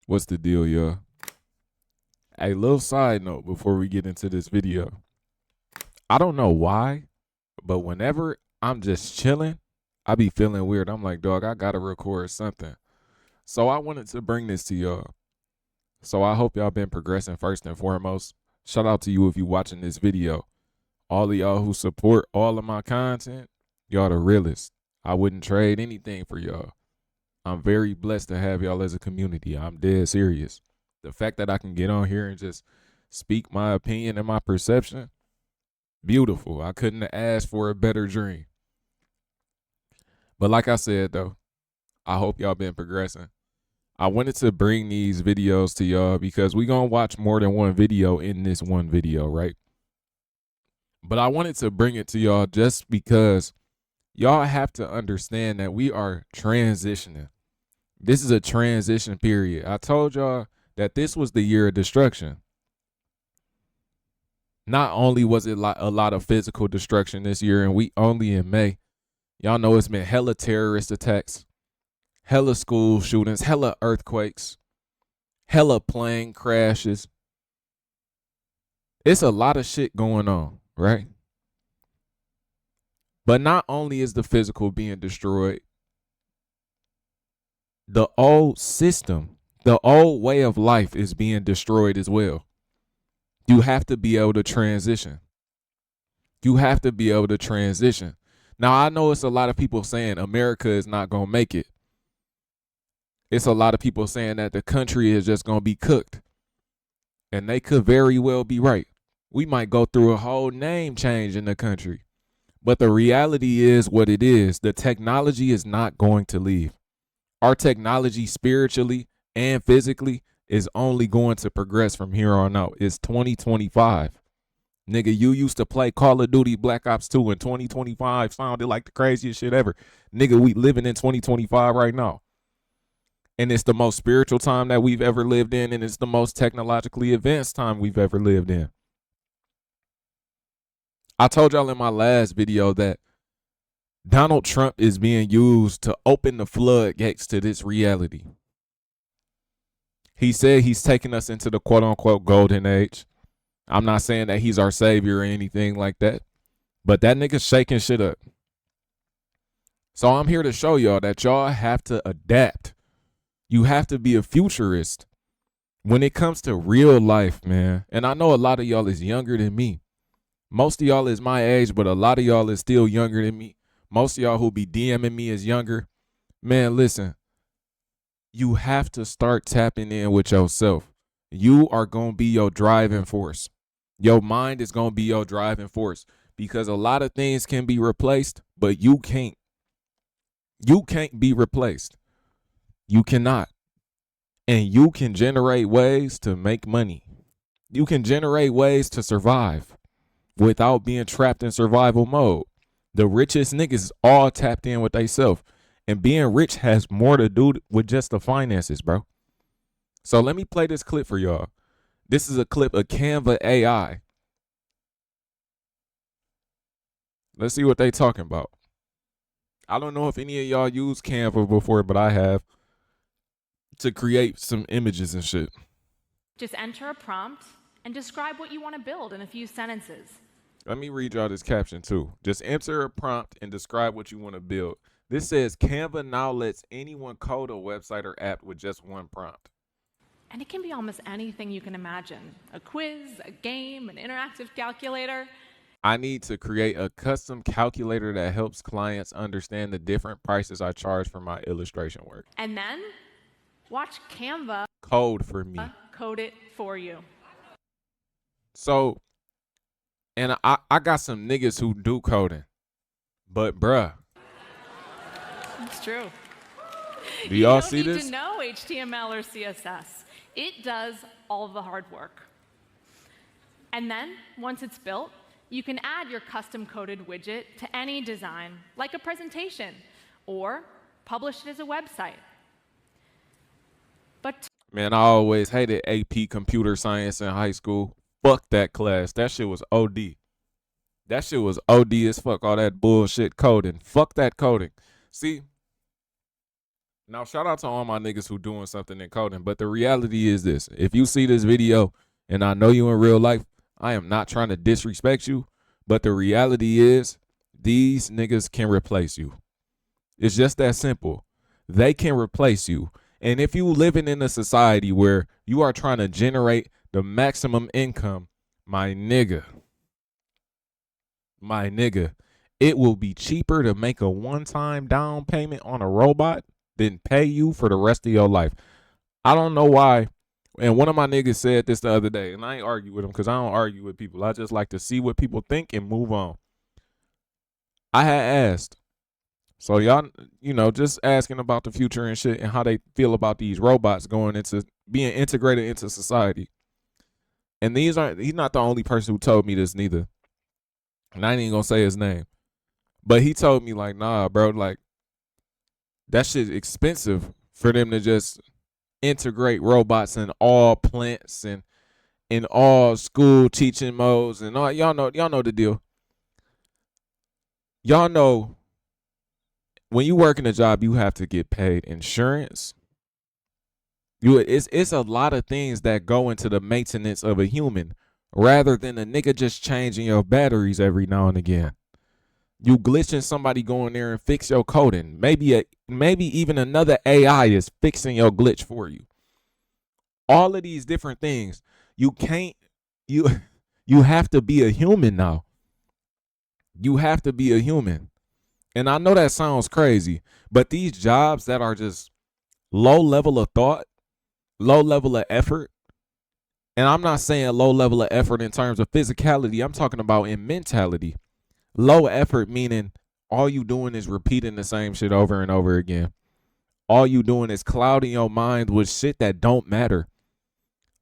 What's the deal, y'all? A little side note before we get into this video. I don't know why, but whenever I'm just chilling, I be feeling weird. I'm like, dog, I gotta record something. So I wanted to bring this to y'all. So I hope y'all been progressing first and foremost. Shout out to you if you watching this video. All of y'all who support all of my content, y'all the realest. I wouldn't trade anything for y'all. I'm very blessed to have y'all as a community. I'm dead serious. The fact that I can get on here and just speak my opinion and my perception, beautiful. I couldn't have asked for a better dream. But like I said though, I hope y'all been progressing. I wanted to bring these videos to y'all because we gonna watch more than one video in this one video, right? But I wanted to bring it to y'all just because y'all have to understand that we are transitioning. This is a transition period. I told y'all that this was the year of destruction. Not only was it a lot of physical destruction this year, and we only in May, y'all know it's been hella terrorist attacks, hella school shootings, hella earthquakes, hella plane crashes. It's a lot of shit going on, right? But not only is the physical being destroyed, the old system, the old way of life is being destroyed as well. You have to be able to transition. You have to be able to transition. Now, I know it's a lot of people saying America is not going to make it. It's a lot of people saying that the country is just going to be cooked. And they could very well be right. We might go through a whole name change in the country. But the reality is what it is. The technology is not going to leave. Our technology spiritually and physically is only going to progress from here on out. It's 2025. Nigga, you used to play Call of Duty Black Ops 2 in 2025. Sounded like the craziest shit ever. Nigga, we living in 2025 right now. And it's the most spiritual time that we've ever lived in, and it's the most technologically advanced time we've ever lived in. I told y'all in my last video that Donald Trump is being used to open the floodgates to this reality. He said he's taking us into the quote unquote golden age. I'm not saying that he's our savior or anything like that, but that nigga's shaking shit up. So I'm here to show y'all that y'all have to adapt. You have to be a futurist when it comes to real life, man. And I know a lot of y'all is younger than me. Most of y'all is my age, but a lot of y'all is still younger than me. Most of y'all who be DMing me is younger. Man, listen, you have to start tapping in with yourself. You are going to be your driving force. Your mind is going to be your driving force because a lot of things can be replaced, but you can't. You can't be replaced. You cannot. And you can generate ways to make money. You can generate ways to survive without being trapped in survival mode. The richest niggas all tapped in with themselves. And being rich has more to do with just the finances, bro. So let me play this clip for y'all. This is a clip of Canva AI. Let's see what they talking about. I don't know if any of y'all used Canva before, but I have, to create some images and shit. Just enter a prompt and describe what you want to build in a few sentences. Let me read y'all this caption too. Just enter a prompt and describe what you want to build. This says Canva now lets anyone code a website or app with just one prompt. And it can be almost anything you can imagine. A quiz, a game, an interactive calculator. I need to create a custom calculator that helps clients understand the different prices I charge for my illustration work. And then watch Canva Code for me. code it for you. So, and I got some niggas who do coding, but bruh. It's true. Do y'all you see don't need this? to know HTML or CSS. It does all the hard work. And then, once it's built, you can add your custom-coded widget to any design, like a presentation, or publish it as a website. But Man, I always hated AP computer science in high school. Fuck that class. That shit was OD. That shit was OD as fuck, all that bullshit coding. Fuck that coding. See, Now, shout out to all my niggas who doing something in coding, but the reality is this. If you see this video and I know you in real life, I am not trying to disrespect you, but the reality is these niggas can replace you. It's just that simple. They can replace you. And if you living in a society where you are trying to generate the maximum income, my nigga, it will be cheaper to make a one-time down payment on a robot than pay you for the rest of your life. I don't know why. And one of my niggas said this the other day, and I ain't argue with him because I don't argue with people. I just like to see what people think and move on. I had asked, so y'all, just asking about the future and shit and how they feel about these robots going into being integrated into society. And he's not the only person who told me this neither. And I ain't even gonna say his name. But he told me, like, nah, bro, like, that shit's expensive for them to just integrate robots in all plants and in all school teaching modes and all. Y'all know the deal. Y'all know when you work in a job, you have to get paid insurance. It's a lot of things that go into the maintenance of a human rather than a nigga just changing your batteries every now and again. You glitching somebody going there and fix your coding. Maybe even another AI is fixing your glitch for you. All of these different things. You have to be a human now. You have to be a human. And I know that sounds crazy, but these jobs that are just low level of thought, low level of effort, and I'm not saying low level of effort in terms of physicality, I'm talking about in mentality. Low effort meaning all you doing is repeating the same shit over and over again. All you doing is clouding your mind with shit that don't matter.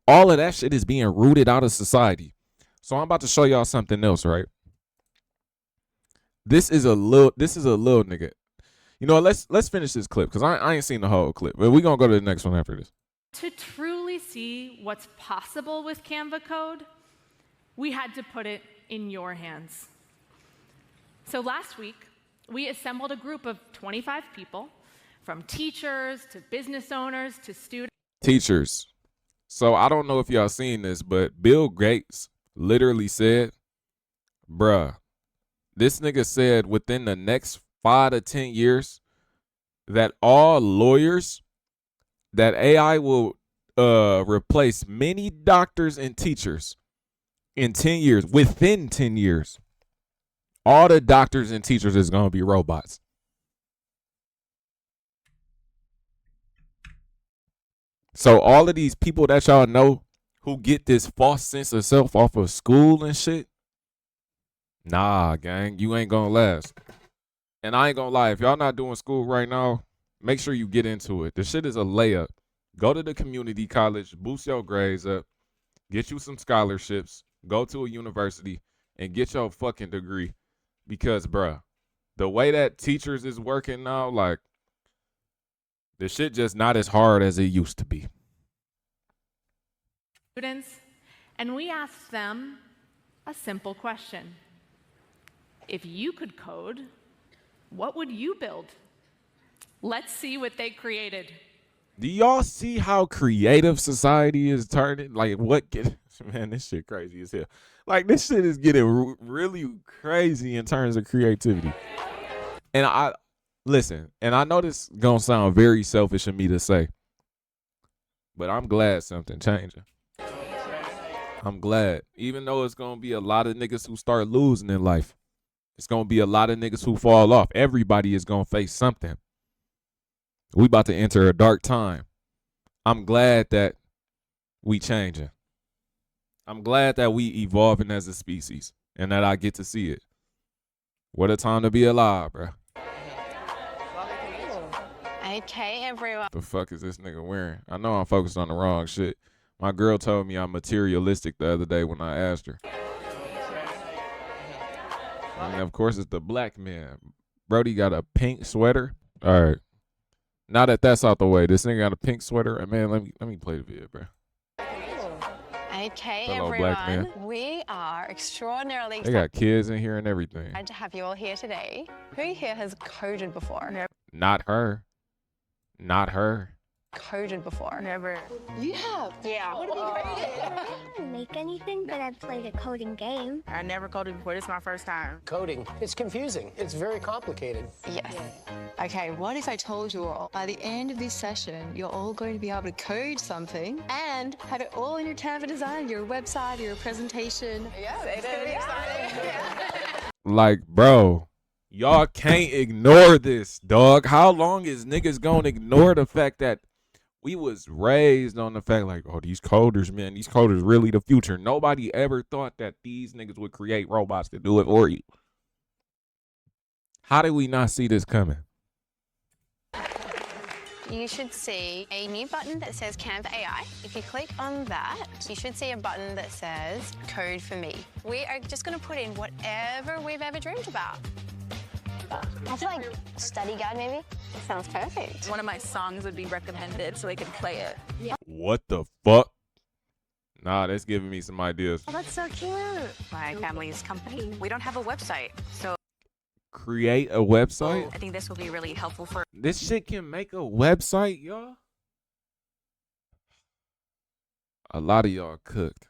All of that shit is being rooted out of society. So I'm about to show y'all something else, right? This is a little nigga. Let's finish this clip because I ain't seen the whole clip. But we're gonna go to the next one after this. To truly see what's possible with Canva code, we had to put it in your hands. So last week, we assembled a group of 25 people, from teachers to business owners to students. Teachers. So I don't know if y'all seen this, but Bill Gates literally said, bruh, this nigga said within the next 5 to 10 years that all lawyers, that AI will replace many doctors and teachers in 10 years, within 10 years. All the doctors and teachers is going to be robots. So all of these people that y'all know who get this false sense of self off of school and shit, nah, gang, you ain't going to last. And I ain't going to lie, if y'all not doing school right now, make sure you get into it. The shit is a layup. Go to the community college, boost your grades up, get you some scholarships, go to a university, and get your fucking degree. Because, bruh, the way that teachers is working now, like, the shit just not as hard as it used to be. Students, and we asked them a simple question. If you could code, what would you build? Let's see what they created. Do y'all see how creative society is turning? Like, man, this shit crazy as hell. Like, this shit is getting really crazy in terms of creativity. And I know this gonna sound very selfish of me to say, but I'm glad something changing. I'm glad. Even though it's gonna be a lot of niggas who start losing in life, it's gonna be a lot of niggas who fall off. Everybody is gonna face something. We about to enter a dark time. I'm glad that we changing. I'm glad that we evolving as a species and that I get to see it. What a time to be alive, bro. Okay, everyone. The fuck is this nigga wearing? I know I'm focused on the wrong shit. My girl told me I'm materialistic the other day when I asked her. And of course, it's the black man. Brody got a pink sweater. All right. Now that that's out the way, this nigga got a pink sweater. Man, let me play the video, bro. Okay, Hello, black man. everyone. We are extraordinarily They got kids in here and everything. excited to have you all here today. Who here has coded before? Not her. Not her. coded before? Never. You have? Yeah. What have you created? I didn't make anything, but I've played a coding game. I never coded before. This is my first time. Coding, it's confusing. It's very complicated. Yes. Okay, what if I told you all by the end of this session, you're all going to be able to code something and have it all in your Canva design, your website, your presentation. Yeah, it's gonna be exciting. Like, bro, y'all can't ignore this, dog. How long is niggas gonna ignore the fact that we was raised on the fact like, oh, these coders, man, these coders really the future. Nobody ever thought that these niggas would create robots to do it for you. How did we not see this coming? You should see a new button that says Canva AI. If you click on that, you should see a button that says Code for Me. We are just going to put in whatever we've ever dreamed about. I feel like study guide, maybe. Sounds perfect. One of my songs would be recommended so they can play it. What the fuck? Nah, that's giving me some ideas. Oh, that's so cute. My family's company. We don't have a website, so Create a website? I think this will be really helpful for This shit can make a website, y'all? A lot of y'all cooked.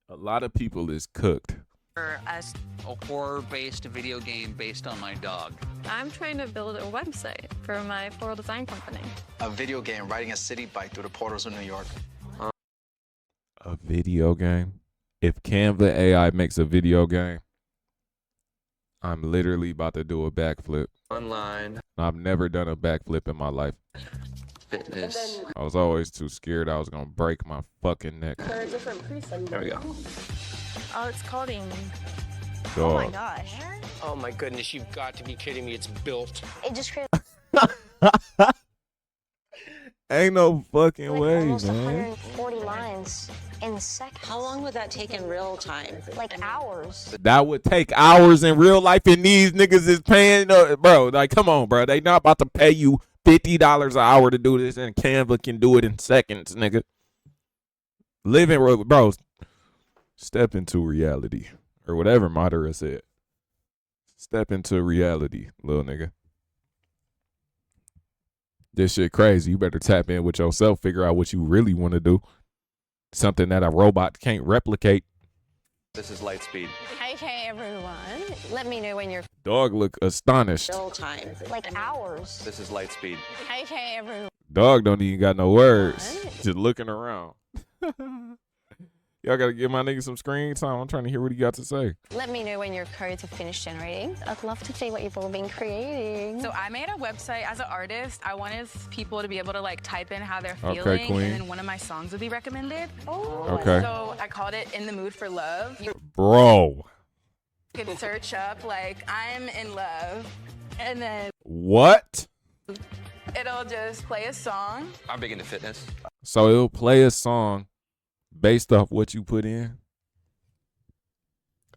A lot of people is cooked. us. A horror-based video game based on my dog. I'm trying to build a website for my floral design company. A video game riding a city bike through the portals of New York. A video game? If Canva AI makes a video game, I'm literally about to do a backflip. Online. I've never done a backflip in my life. Fitness. I was always too scared I was gonna break my fucking neck. There are different presets. There we go. Oh, it's coding. Dog. Oh my gosh. Oh my goodness, you've got to be kidding me. It's built. It just created Ain't no fucking like way, almost man. 140 lines in seconds. How long would that take in real time? Like hours. That would take hours in real life, and these niggas is paying, bro. Like, come on, bro. They not about to pay you $50 an hour to do this, and Canva can do it in seconds, nigga. Living, bro. Step into reality, or whatever Madara said. Step into reality, little nigga. This shit crazy. You better tap in with yourself, figure out what you really want to do. Something that a robot can't replicate. This is Lightspeed. Okay, everyone. Let me know when you're Dog look astonished. real time. Like hours. This is Lightspeed. Okay, everyone. Dog don't even got no words. Just looking around. Y'all gotta give my nigga some screen time. I'm trying to hear what he got to say. Let me know when your codes have finished generating. I'd love to see what you've all been creating. So I made a website as an artist. I wanted people to be able to like type in how they're Okay, feeling, queen. and then one of my songs would be recommended. Okay. So I called it "In the Mood for Love." You Bro. could search up like "I'm in love," and then What? it'll just play a song. I'm big into fitness. So it'll play a song based off what you put in?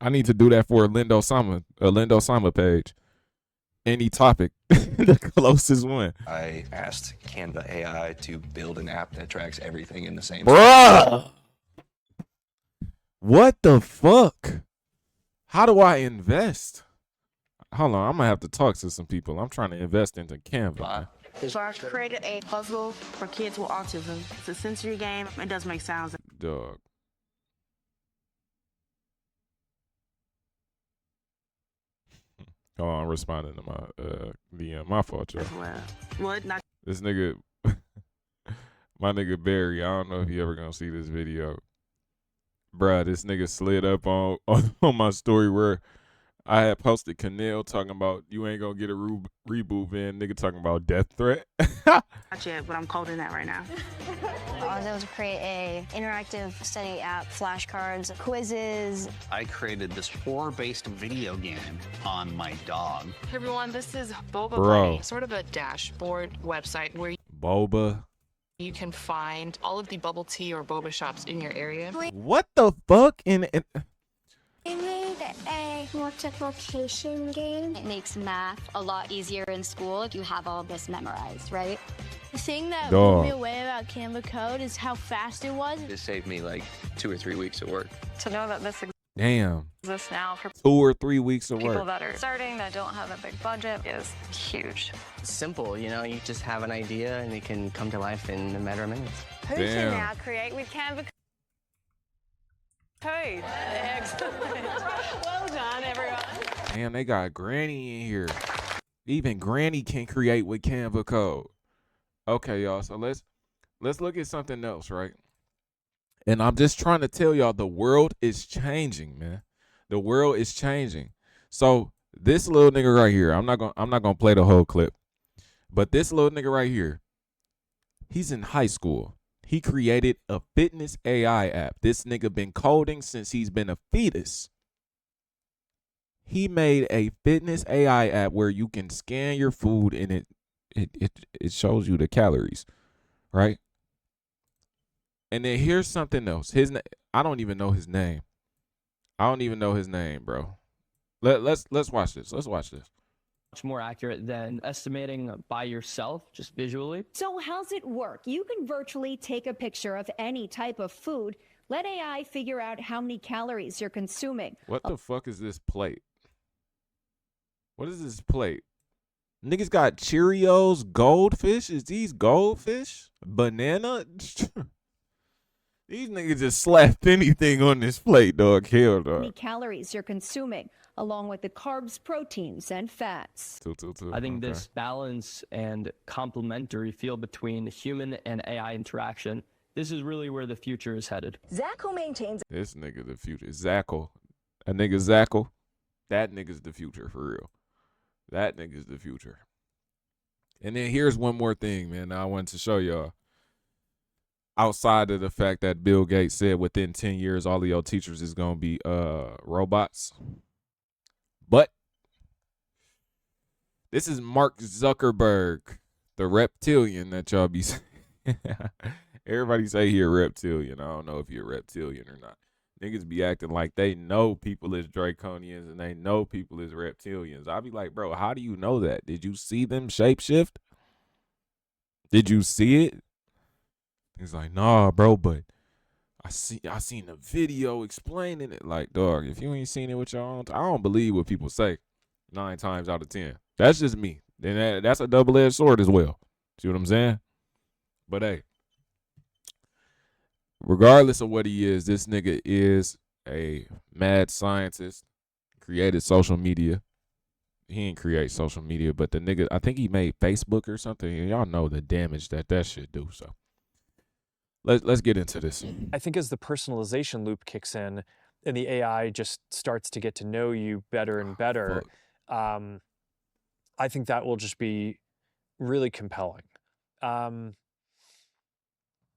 I need to do that for a Lindo Sama page. Any topic, the closest one. I asked Canva AI to build an app that tracks everything in the same. Bruh! What the fuck? How do I invest? Hold on, I'm gonna have to talk to some people. I'm trying to invest into Canva. So I created a puzzle for kids with autism. It's a sensory game. It does make sounds. Dog. Oh, I'm responding to my DM. My fault, y'all. As well. What? Not This nigga, my nigga Barry, I don't know if you ever gonna see this video. Bruh, this nigga slid up on my story where I had posted Canel talking about you ain't gonna get a reboot, man. Nigga talking about death threat. yet, but I'm coding that right now. I was able to create a interactive study app, flashcards, quizzes. I created this horror-based video game on my dog. Hey everyone, this is Boba Bro. Bunny, sort of a dashboard website where Boba. you can find all of the bubble tea or boba shops in your area. What the fuck? I made a multiplication game. It makes math a lot easier in school if you have all this memorized, right? The thing that Dog. blew me away about Canva Code is how fast it was. This saved me like 2 or 3 weeks of work. To know that this Damn. This now for 2 or 3 weeks of people work. that are starting that don't have a big budget is huge. Simple, you know, you just have an idea and it can come to life in a matter of minutes. Who Damn. can now create with Canva Code? Excellent. Well done, everyone. Damn, they got Granny in here. Even Granny can create with Canva code. Okay, y'all. So let's look at something else, right? And I'm just trying to tell y'all the world is changing, man. The world is changing. So this little nigga right here, I'm not gonna play the whole clip, but this little nigga right here, he's in high school. He created a fitness AI app. This nigga been coding since he's been a fetus. He made a fitness AI app where you can scan your food and it shows you the calories, right? And then here's something else. I don't even know his name. I don't even know his name, bro. Let's watch this. Let's watch this. Much more accurate than estimating by yourself, just visually. So how's it work? You can virtually take a picture of any type of food, let AI figure out how many calories you're consuming. What the fuck is this plate? What is this plate? Niggas got Cheerios, goldfish. Is these goldfish? Banana? These niggas just slapped anything on this plate, dog. Hell, How many dog. calories you're consuming, along with the carbs, proteins, and fats. I think this balance and complementary feel between human and AI interaction, this is really where the future is headed. Zacho maintains. This nigga the future. Zackle. A nigga Zackle. That nigga's the future for real. That nigga's the future. And then here's one more thing, man. I wanted to show y'all. Outside of the fact that Bill Gates said within 10 years, all of your teachers is going to be robots. But this is Mark Zuckerberg, the reptilian that y'all be saying. Everybody say he a reptilian. I don't know if you're a reptilian or not. Niggas be acting like they know people is draconians and they know people is reptilians. I be like, bro, how do you know that? Did you see them shapeshift? Did you see it? He's like, nah, bro, but I seen the video explaining it. Like, dog, if you ain't seen it with your own, I don't believe what people say 9 times out of 10. That's just me. And that's a double-edged sword as well. See what I'm saying? But hey, regardless of what he is, this nigga is a mad scientist. Created social media. He didn't create social media, but the nigga, I think he made Facebook or something. And y'all know the damage that shit do. So let's get into this. I think as the personalization loop kicks in and the AI just starts to get to know you better and better, I think that will just be really compelling. You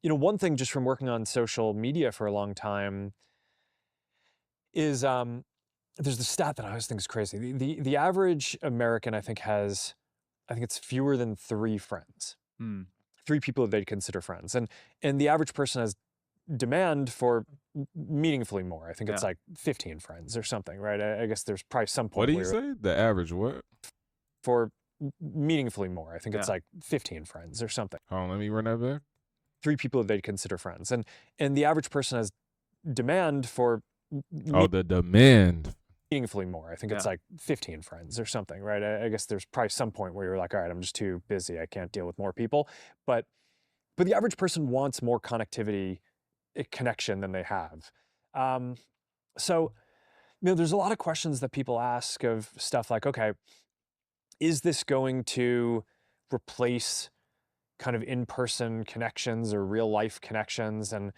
know, one thing just from working on social media for a long time is there's the stat that I always think is crazy. The average American, I think it's fewer than 3 friends. 3 people that they'd consider friends. And the average person has demand for meaningfully more. I think it's like 15 friends or something, right? I guess there's probably some point. What do you say? The average what? For meaningfully more. I think it's like 15 friends or something. Hold on, let me run that back. 3 people that they'd consider friends. And the average person has demand for the demand. Meaningfully more. I think it's like 15 friends or something, right? I guess there's probably some point where you're like, all right, I'm just too busy. I can't deal with more people. But the average person wants more connectivity, connection than they have. So, you know, there's a lot of questions that people ask of stuff like, okay, is this going to replace kind of in-person connections or real life connections? And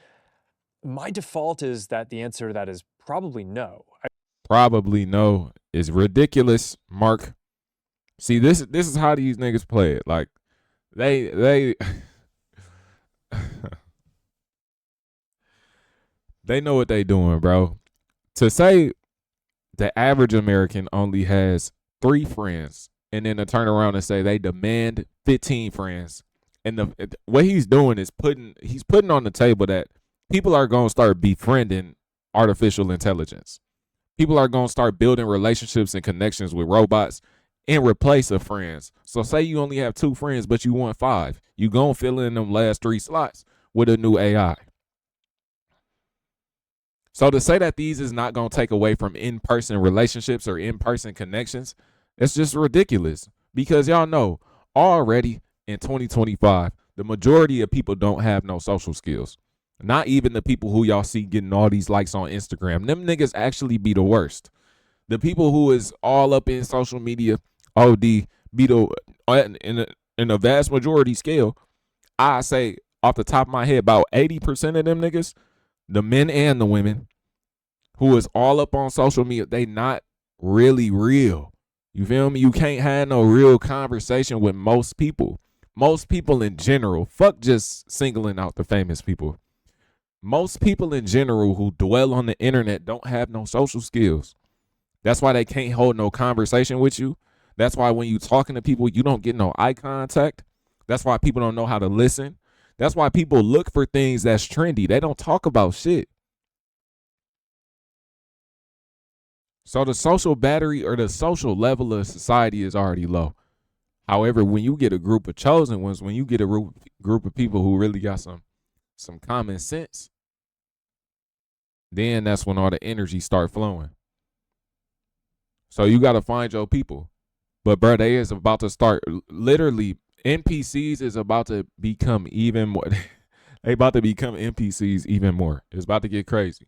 my default is that the answer to that is probably no. Probably no is ridiculous, Mark. See, this is how these niggas play it. Like they they know what they doing, bro. To say the average American only has 3 friends and then to turn around and say they demand 15 friends. And what he's doing is he's putting on the table that people are going to start befriending artificial intelligence. People are going to start building relationships and connections with robots in replace of friends. So say you only have 2 friends, but you want 5. You going to fill in them last 3 slots with a new AI. So to say that these is not going to take away from in-person relationships or in-person connections, it's just ridiculous. Because y'all know already in 2025, the majority of people don't have no social skills. Not even the people who y'all see getting all these likes on Instagram. Them niggas actually be the worst. The people who is all up in social media, OD, be the in a vast majority scale. I say off the top of my head, about 80% of them niggas, the men and the women, who is all up on social media, they not really real. You feel me? You can't have no real conversation with most people. Most people in general, fuck just singling out the famous people. Most people in general who dwell on the internet don't have no social skills. That's why they can't hold no conversation with you. That's why when you talking to people, you don't get no eye contact. That's why people don't know how to listen. That's why people look for things that's trendy. They don't talk about shit. So the social battery or the social level of society is already low. However, when you get a group of chosen ones, when you get a group of people who really got some common sense, then that's when all the energy start flowing. So you got to find your people. But bro, they is about to start, literally, NPCs is about to become even more. They about to become NPCs even more. It's about to get crazy.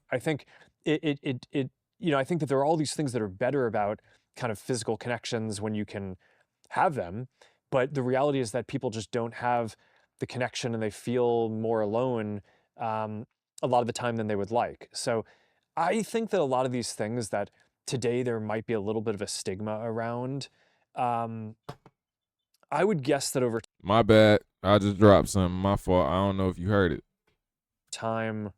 I think I think that there are all these things that are better about kind of physical connections when you can have them. But the reality is that people just don't have the connection and they feel more alone a lot of the time than they would like. So I think that a lot of these things that today there might be a little bit of a stigma around, I would guess that over My bad. I just dropped something. My fault. I don't know if you heard it. time,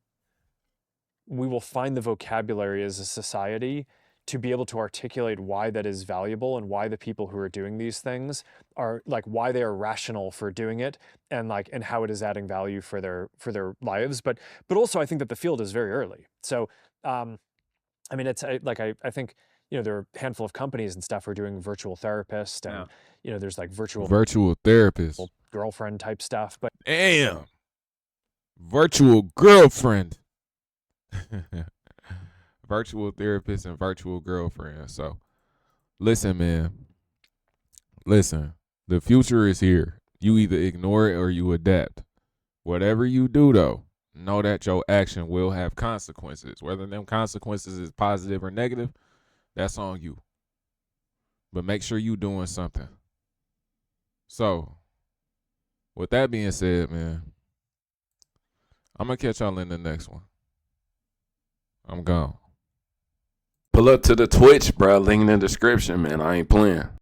we will find the vocabulary as a society to be able to articulate why that is valuable and why the people who are doing these things are like why they are rational for doing it and how it is adding value for their lives. But also I think that the field is very early. So I mean, it's like I think there are a handful of companies and stuff who are doing virtual therapist and there's like virtual therapist, girlfriend type stuff. But damn, virtual girlfriend. Virtual therapist and virtual girlfriend. So listen, man. Listen, the future is here. You either ignore it or you adapt. Whatever you do, though, know that your action will have consequences. Whether them consequences is positive or negative, that's on you. But make sure you doing something. So, with that being said, man, I'm going to catch y'all in the next one. I'm gone. Pull up to the Twitch, bro. Link in the description, man. I ain't playing.